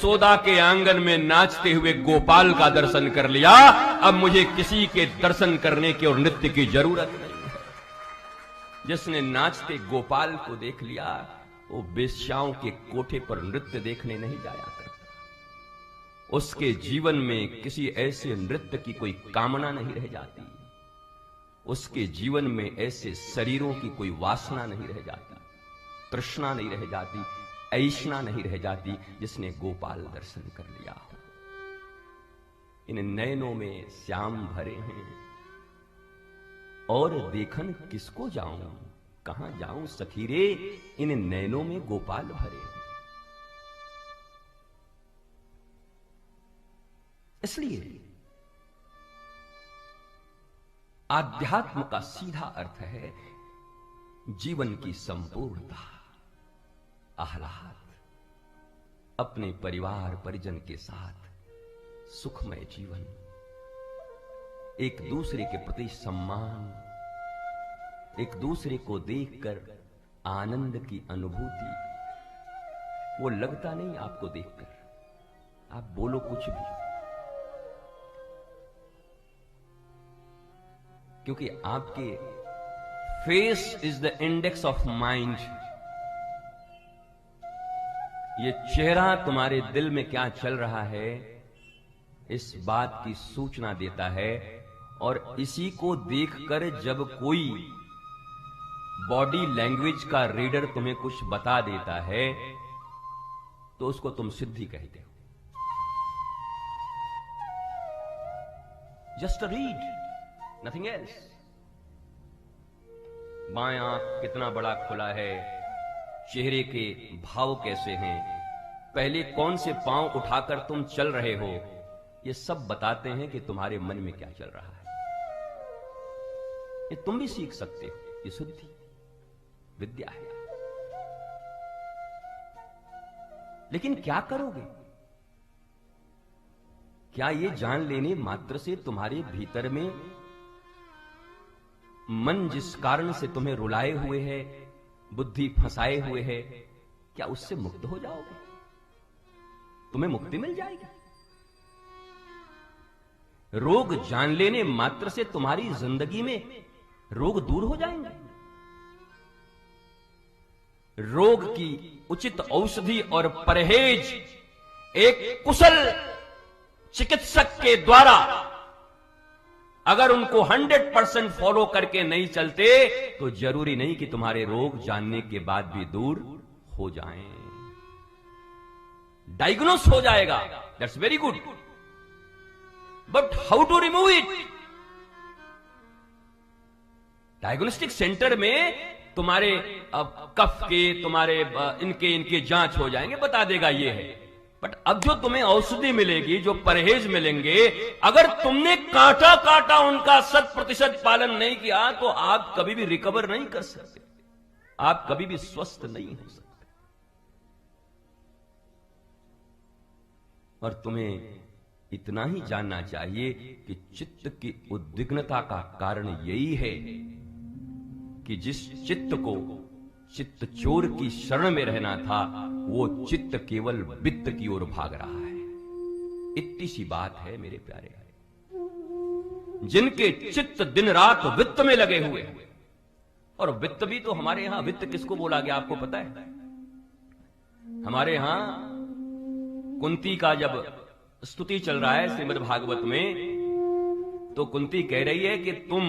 यशोदा के आंगन में नाचते हुए गोपाल का दर्शन कर लिया, अब मुझे किसी के दर्शन करने की और नृत्य की जरूरत नहीं है। जिसने नाचते गोपाल को देख लिया, वो वेश्याओं के कोठे पर नृत्य देखने नहीं जाया करता। उसके जीवन में किसी ऐसे नृत्य की कोई कामना नहीं रह जाती, उसके जीवन में ऐसे शरीरों की कोई वासना नहीं रह जाती, तृष्णा नहीं रह जाती, ऐष्णा नहीं रह जाती, जिसने गोपाल दर्शन कर लिया हो। इन नयनों में श्याम भरे हैं, और देखन किसको जाऊं, कहां जाऊं सखी रे, इन नयनों में गोपाल भरे हैं। इसलिए आध्यात्म का सीधा अर्थ है जीवन की संपूर्णता, आह्लाद, अपने परिवार परिजन के साथ सुखमय जीवन, एक दूसरे के प्रति सम्मान, एक दूसरे को देखकर आनंद की अनुभूति। वो लगता नहीं आपको देखकर, आप बोलो कुछ भी, क्योंकि आपके face is the index of mind. ये चेहरा तुम्हारे दिल में क्या चल रहा है, इस बात की सूचना देता है। और इसी को देखकर जब कोई बॉडी लैंग्वेज का रीडर तुम्हें कुछ बता देता है, तो उसको तुम सिद्धि कहते हो। Just read, nothing else. बाएं आंख कितना बड़ा खुला है, चेहरे के भाव कैसे हैं, पहले कौन से पांव उठाकर तुम चल रहे हो, ये सब बताते हैं कि तुम्हारे मन में क्या चल रहा है। ये तुम भी सीख सकते हो, ये शुद्धि विद्या है। लेकिन क्या करोगे? क्या ये जान लेने मात्र से तुम्हारे भीतर में मन जिस कारण से तुम्हें रुलाए हुए है, बुद्धि फंसाए हुए है, क्या उससे मुक्त हो जाओगे? तुम्हें मुक्ति मिल जाएगी। रोग जान लेने मात्र से तुम्हारी जिंदगी में रोग दूर हो जाएंगे। रोग की उचित औषधि और परहेज एक कुशल चिकित्सक के द्वारा अगर उनको 100% फॉलो करके नहीं चलते, तो जरूरी नहीं कि तुम्हारे रोग जानने के बाद भी दूर हो जाएं। डायग्नोस हो जाएगा, that's very good, but how to remove it? Diagnostic centre में तुम्हारे कफ के, तुम्हारे इनके जांच हो जाएंगे, बता देगा ये है। बट अब जो तुम्हें औषधि मिलेगी, जो परहेज मिलेंगे, अगर तुमने कांटा कांटा उनका 100% पालन नहीं किया, तो आप कभी भी रिकवर नहीं कर सकते, आप कभी भी स्वस्थ नहीं हो सकते। और तुम्हें इतना ही जानना चाहिए कि चित्त की उद्विग्नता का कारण यही है कि जिस चित्त को चित्त चोर की शरण में रहना था, वो चित्त केवल वित्त की ओर भाग रहा है। इतनी सी बात है मेरे प्यारे। जिनके चित्त दिन रात वित्त में लगे हुए हैं, और वित्त भी तो हमारे यहां वित्त किसको बोला गया आपको पता है? हमारे यहां कुंती का जब स्तुति चल रहा है श्रीमद् भागवत में, तो कुंती कह रही है कि तुम